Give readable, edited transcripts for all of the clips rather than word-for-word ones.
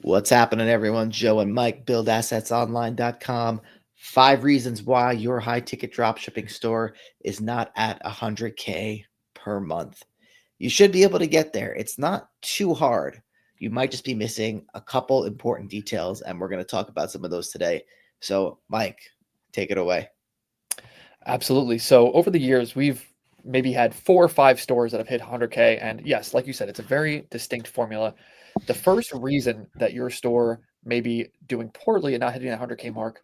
What's happening, everyone? Joe and Mike, buildassetsonline.com. 5 reasons why your high ticket dropshipping store is not at 100K per month. You should be able to get there. It's not too hard. You might just be missing a couple important details, and we're going to talk about some of those today. So, Mike, take it away. Absolutely. So over the years, we've maybe had 4 or 5 stores that have hit 100K. And yes, like you said, it's a very distinct formula. The first reason that your store may be doing poorly and not hitting that 100K mark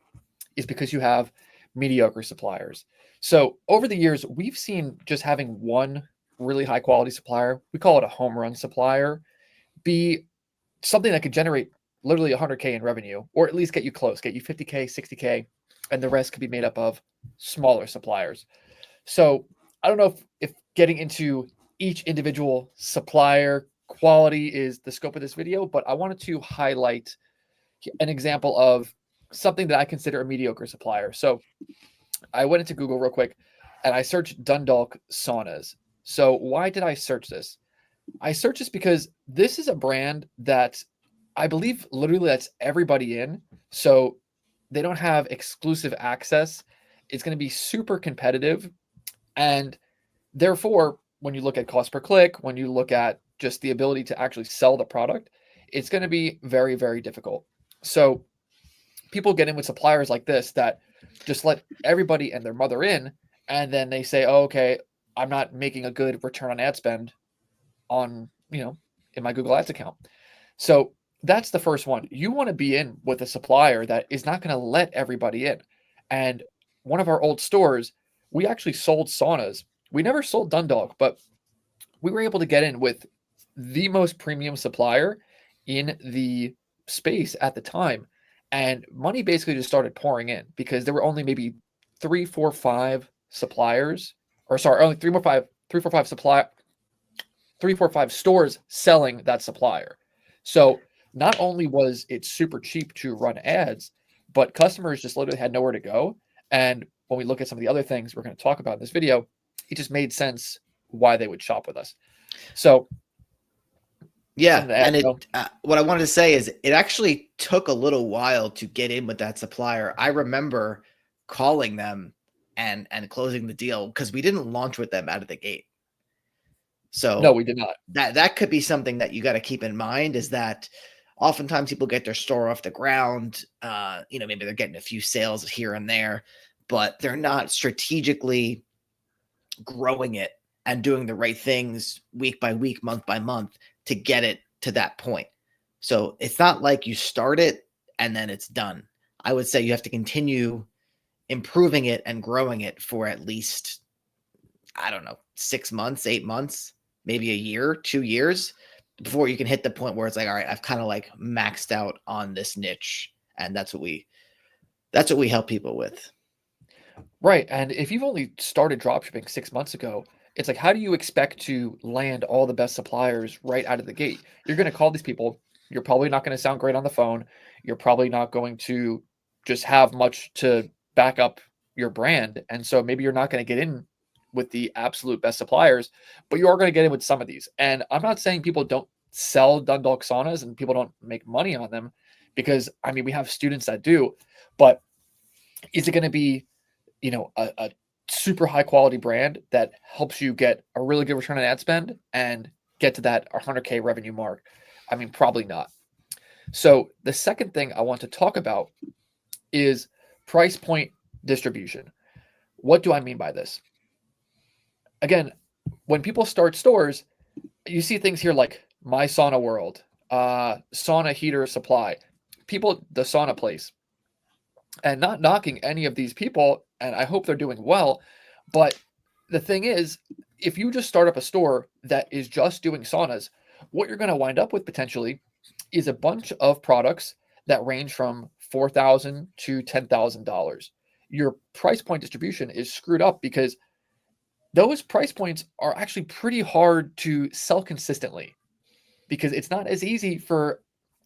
is because you have mediocre suppliers. So over the years, we've seen just having one really high quality supplier, we call it a home run supplier, be something that could generate literally 100K in revenue, or at least get you close, get you 50K, 60K, and the rest could be made up of smaller suppliers. So I don't know if getting into each individual supplier quality is the scope of this video, but I wanted to highlight an example of something that I consider a mediocre supplier. So I went into Google real quick and I searched Dundalk saunas. So why did I search this? I searched this because this is a brand that I believe literally lets everybody in. So they don't have exclusive access. It's going to be super competitive. And therefore, when you look at cost per click, when you look at just the ability to actually sell the product, it's going to be very, very difficult. So people get in with suppliers like this that just let everybody and their mother in. And then they say, oh, okay, I'm not making a good return on ad spend on, in my Google Ads account. So that's the first one. You want to be in with a supplier that is not going to let everybody in. And one of our old stores, we actually sold saunas. We never sold Dundalk, but we were able to get in with the most premium supplier in the space at the time. And money basically just started pouring in because there were only maybe 3, 4, 5 suppliers, or sorry, only 3, 4, 5 stores selling that supplier. So not only was it super cheap to run ads, but customers just literally had nowhere to go. And when we look at some of the other things we're going to talk about in this video, it just made sense why they would shop with us. So Yeah, something to add, and Joe? what I wanted to say is it actually took a little while to get in with that supplier. I remember calling them and closing the deal because we didn't launch with them out of the gate. No, So we did not. that could be something that you got to keep in mind is that oftentimes people get their store off the ground. Maybe they're getting a few sales here and there, but they're not strategically growing it and doing the right things week by week, month by month to get it to that point. So it's not like you start it and then it's done. I would say you have to continue improving it and growing it for at least, I don't know, 6 months, 8 months, maybe a year, 2 years before you can hit the point where it's like, all right, I've kind of like maxed out on this niche. And that's what we help people with. Right. And if you've only started dropshipping 6 months ago, it's like, how do you expect to land all the best suppliers right out of the gate? You're going to call these people. You're probably not going to sound great on the phone. You're probably not going to just have much to back up your brand. And so maybe you're not going to get in with the absolute best suppliers, but you are going to get in with some of these. And I'm not saying people don't sell Dundalk saunas and people don't make money on them because, I mean, we have students that do, but is it going to be a super high quality brand that helps you get a really good return on ad spend and get to that 100K revenue mark? I mean, probably not. So the second thing I want to talk about is price point distribution. What do I mean by this? Again, when people start stores, you see things here like My Sauna World, Sauna Heater Supply, people, the sauna place, and not knocking any of these people, and I hope they're doing well. But the thing is, if you just start up a store that is just doing saunas, what you're going to wind up with potentially is a bunch of products that range from $4,000 to $10,000. Your price point distribution is screwed up because those price points are actually pretty hard to sell consistently because it's not as easy for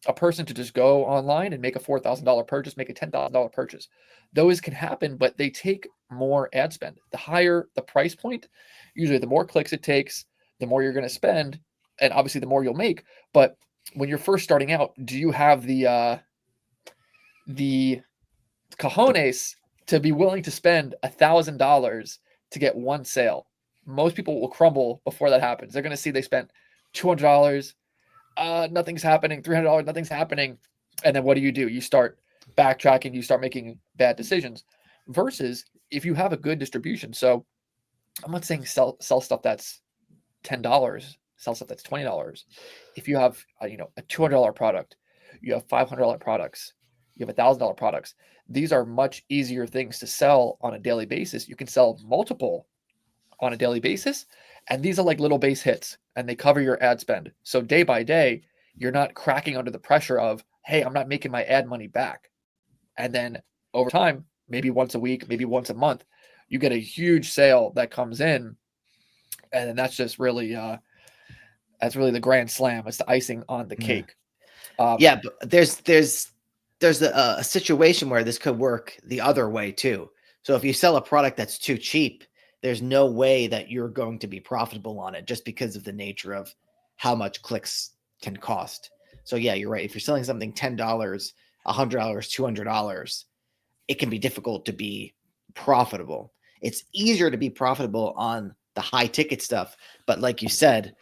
a person to just go online and make a $4,000 purchase, make a $10,000 purchase. Those can happen, but they take more ad spend. The higher the price point, usually the more clicks it takes, the more you're going to spend, and obviously the more you'll make. But when you're first starting out, do you have the cojones to be willing to spend $1,000 to get one sale? Most people will crumble before that happens. They're going to see they spent $200, nothing's happening. $300, nothing's happening. And then what do? You start backtracking. You start making bad decisions. Versus if you have a good distribution. So I'm not saying sell stuff that's $10, sell stuff that's $20. If you have a $200 product, you have $500 products, you have $1,000 products. These are much easier things to sell on a daily basis. You can sell multiple on a daily basis, and these are like little base hits, and they cover your ad spend. So day by day, you're not cracking under the pressure of, hey, I'm not making my ad money back. And then over time, maybe once a week, maybe once a month, you get a huge sale that comes in, and then that's really the grand slam. It's the icing on the Yeah. cake. Yeah, but there's a situation where this could work the other way too. So if you sell a product that's too cheap, there's no way that you're going to be profitable on it just because of the nature of how much clicks can cost. So yeah, you're right. If you're selling something $10, $100, $200, it can be difficult to be profitable. It's easier to be profitable on the high ticket stuff, but like you said,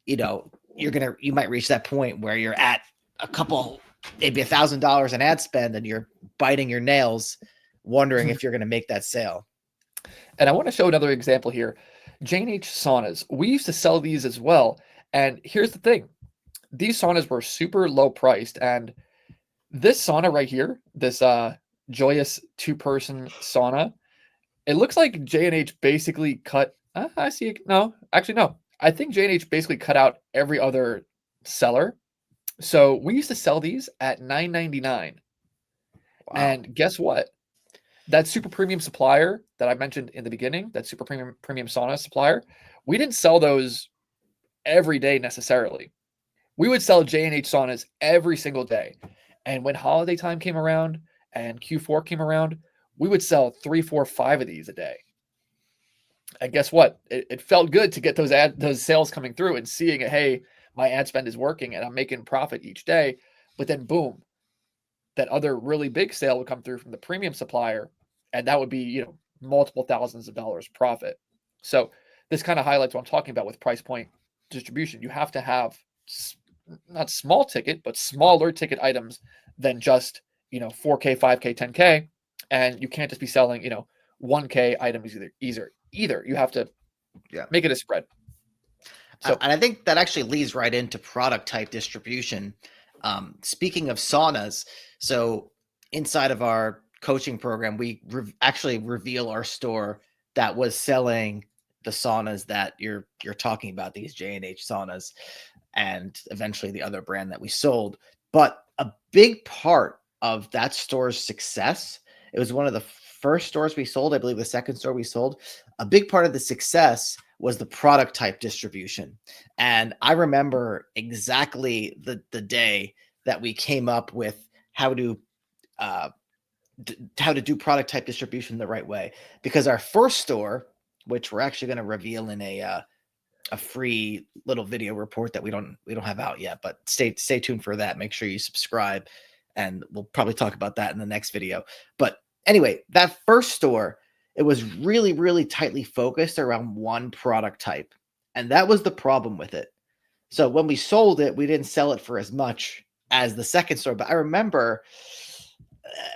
you might reach that point where you're at a couple, maybe $1,000 in ad spend, and you're biting your nails, wondering if you're going to make that sale. And I want to show another example here. J&H saunas. We used to sell these as well. And here's the thing. These saunas were super low priced. And this sauna right here, this Joyous 2-person sauna, it looks like J&H basically cut. I see it. No, actually, no. I think J&H basically cut out every other seller. So we used to sell these at $9.99. Wow. And guess what? That super premium supplier that I mentioned in the beginning, that super premium sauna supplier, we didn't sell those every day necessarily. We would sell J&H saunas every single day. And when holiday time came around and Q4 came around, we would sell 3, 4, 5 of these a day. And guess what? It felt good to get those sales coming through and seeing, hey, my ad spend is working and I'm making profit each day. But then boom, that other really big sale would come through from the premium supplier, and that would be, multiple thousands of dollars profit. So this kind of highlights what I'm talking about with price point distribution. You have to have not small ticket, but smaller ticket items than just, 4K, 5K, 10K. And you can't just be selling, 1K items either. You have to make it a spread. So, and I think that actually leads right into product type distribution. Speaking of saunas, so inside of our coaching program, we actually reveal our store that was selling the saunas that you're talking about, these J&H saunas, and eventually the other brand that we sold. But a big part of that store's success, it was one of the first stores we sold, I believe the second store we sold. A big part of the success was the product type distribution. And I remember exactly the day that we came up with how to do product type distribution the right way. Because our first store, which we're actually going to reveal in a free little video report that we don't have out yet, but stay tuned for that. Make sure you subscribe, and we'll probably talk about that in the next video. But anyway, that first store, it was really, really tightly focused around one product type. And that was the problem with it. So when we sold it, we didn't sell it for as much as the second store. But I remember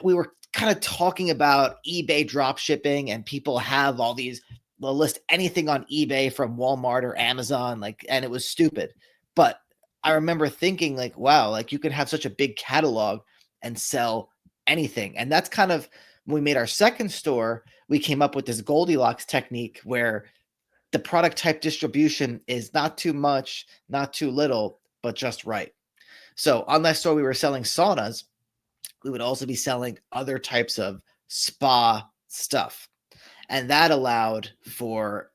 we were kind of talking about eBay drop shipping, and people have all these, they'll list anything on eBay from Walmart or Amazon, and it was stupid. But I remember thinking wow, you could have such a big catalog and sell anything. And that's kind of, when we made our second store, we came up with this Goldilocks technique where the product type distribution is not too much, not too little, but just right. So on that store, we were selling saunas. We would also be selling other types of spa stuff. And that allowed for,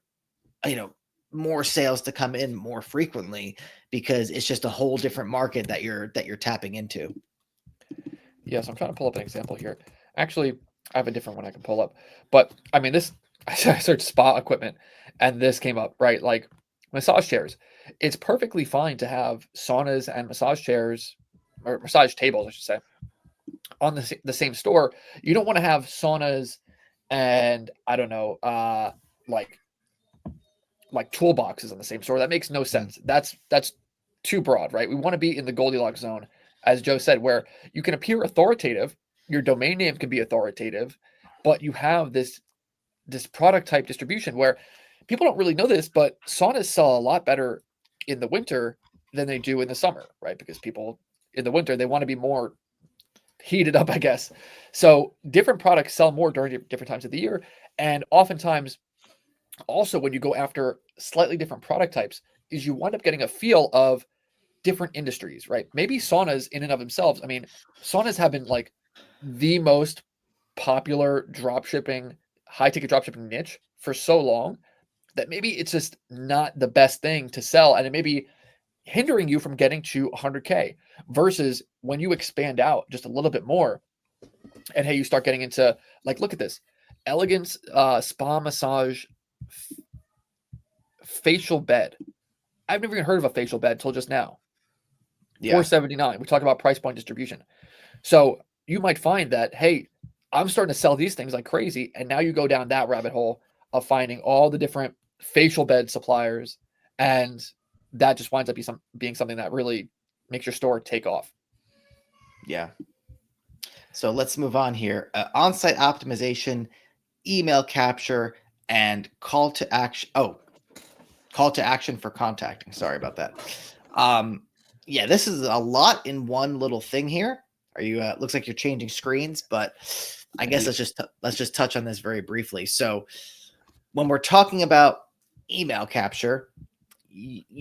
more sales to come in more frequently, because it's just a whole different market that you're tapping into. Yes, I'm trying to pull up an example here. Actually, I have a different one I can pull up. But I mean, this, I searched spa equipment and this came up, right? Like massage chairs. it's perfectly fine to have saunas and massage chairs or massage tables, I should say, on the same store. You don't want to have saunas and I don't know, like toolboxes on the same store. That makes no Mm. sense. That's too broad, right? We want to be in the Goldilocks zone, as Joe said, where you can appear authoritative, your domain name can be authoritative, but you have this product type distribution where people don't really know this, but saunas sell a lot better in the winter than they do in the summer, right? Because people in the winter they want to be more heated up, I guess. So different products sell more during different times of the year, and oftentimes also when you go after slightly different product types is you wind up getting a feel of different industries, right? Maybe saunas in and of themselves. I mean, saunas have been like the most popular drop shipping, high ticket drop shipping niche for so long that maybe it's just not the best thing to sell. And it may be hindering you from getting to 100K versus when you expand out just a little bit more and hey, you start getting into like, look at this elegance spa massage facial bed. I've never even heard of a facial bed until just now. Yeah. 479. We talk about price point distribution. So you might find that, hey, I'm starting to sell these things like crazy. And now you go down that rabbit hole of finding all the different facial bed suppliers. And that just winds up being something that really makes your store take off. Yeah. So let's move on here. On-site optimization, email capture, and call to action. Oh, call to action for contacting. Sorry about that. Yeah, this is a lot in one little thing here. Are you? Looks like you're changing screens, but I guess let's just touch on this very briefly. So when we're talking about email capture,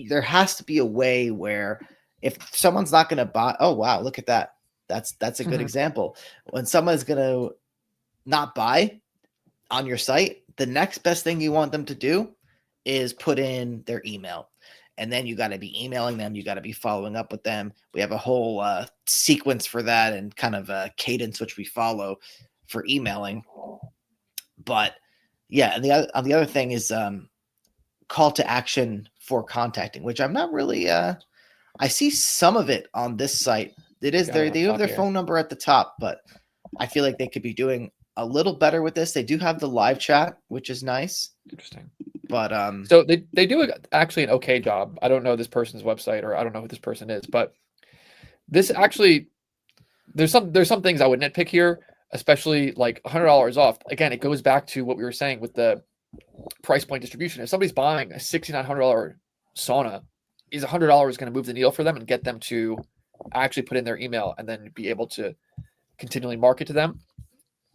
there has to be a way where if someone's not going to buy, oh wow, look at that. That's a good example. When someone's going to not buy on your site, the next best thing you want them to do is put in their email. And then you got to be emailing them. You got to be following up with them. We have a whole sequence for that and kind of a cadence which we follow for emailing. But yeah, and the other thing is call to action for contacting, which I'm not really. I see some of it on this site. It is there. They have their phone number at the top, but I feel like they could be doing a little better with this. They do have the live chat, which is nice. Interesting. But so they do actually an okay job. I don't know this person's website or I don't know who this person is, but this actually there's some things I would nitpick here, especially like $100 off. Again, it goes back to what we were saying with the price point distribution. If somebody's buying a $6,900 sauna, is $100 going to move the needle for them and get them to actually put in their email and then be able to continually market to them?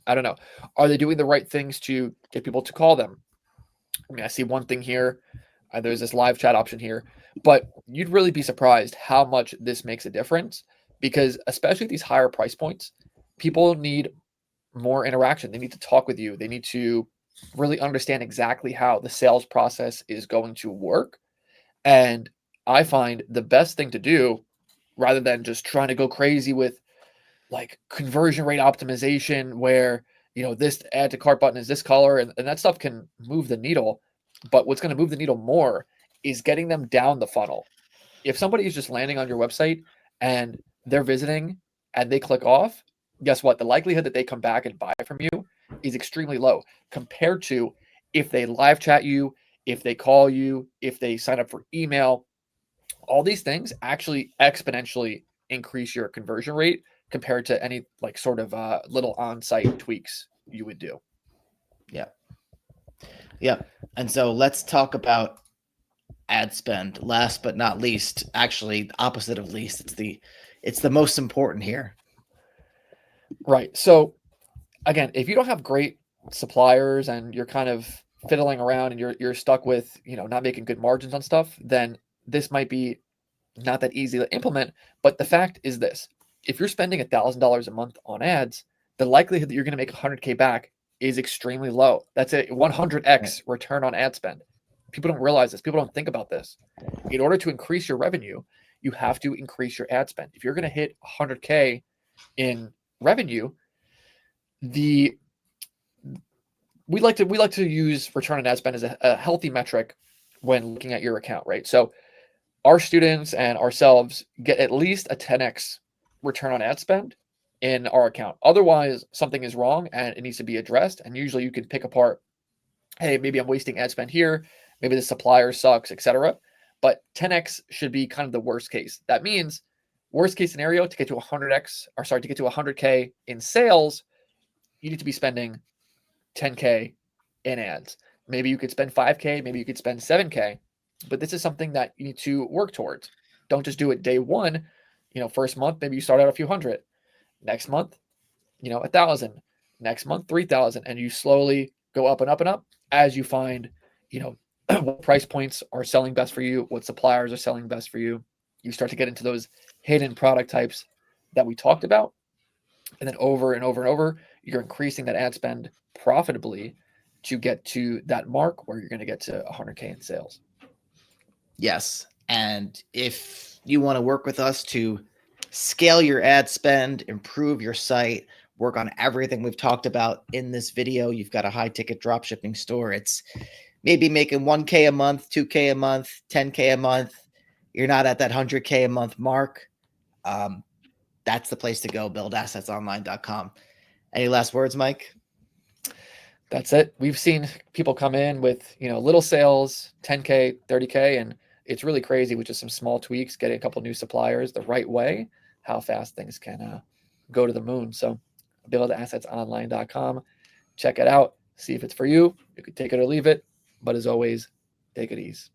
I don't know. Are they doing the right things to get people to call them? I mean, I see one thing here. There's this live chat option here, but you'd really be surprised how much this makes a difference because, especially at these higher price points, people need more interaction. They need to talk with you. They need to really understand exactly how the sales process is going to work. And I find the best thing to do, rather than just trying to go crazy with like conversion rate optimization, where this add to cart button is this color, and that stuff can move the needle. But what's going to move the needle more is getting them down the funnel. If somebody is just landing on your website and they're visiting and they click off, guess what? The likelihood that they come back and buy from you is extremely low compared to if they live chat you, if they call you, if they sign up for email. All these things actually exponentially increase your conversion rate compared to any like sort of little on-site tweaks you would do. Yeah. Yeah. And so let's talk about ad spend. Last but not least, actually opposite of least, it's the most important here. Right. So again, if you don't have great suppliers and you're kind of fiddling around and you're stuck with, not making good margins on stuff, then this might be not that easy to implement. But the fact is this: if you're spending $1,000 a month on ads, the likelihood that you're going to make 100K back is extremely low. That's a 100x return on ad spend. People don't realize this. People don't think about this. In order to increase your revenue, you have to increase your ad spend. If you're going to hit 100K in revenue, we like to use return on ad spend as a healthy metric when looking at your account, right? So our students and ourselves get at least a 10x return on ad spend in our account. Otherwise, something is wrong and it needs to be addressed. And usually you can pick apart, hey, maybe I'm wasting ad spend here, maybe the supplier sucks, etc. But 10x should be kind of the worst case. That means worst case scenario, to get to 100x, or sorry, to get to 100k in sales, you need to be spending 10k in ads. Maybe you could spend 5k, maybe you could spend 7k, but this is something that you need to work towards. Don't just do it day one. First month, maybe you start out a few hundred. Next month, 1,000. Next month, 3,000, and you slowly go up and up and up as you find, what price points are selling best for you, what suppliers are selling best for you. You start to get into those hidden product types that we talked about. And then over and over and over, you're increasing that ad spend profitably to get to that mark where you're going to get to 100k in sales. Yes. And if you want to work with us to scale your ad spend, improve your site, work on everything we've talked about in this video, you've got a high ticket dropshipping store. It's maybe making 1K a month, 2K a month, 10K a month. You're not at that 100K a month mark. That's the place to go, buildassetsonline.com. Any last words, Mike? That's it. We've seen people come in with, little sales, 10K, 30K, and it's really crazy with just some small tweaks, getting a couple new suppliers the right way, how fast things can go to the moon. So buildassetsonline.com, check it out, see if it's for you. You could take it or leave it, but as always, take it easy.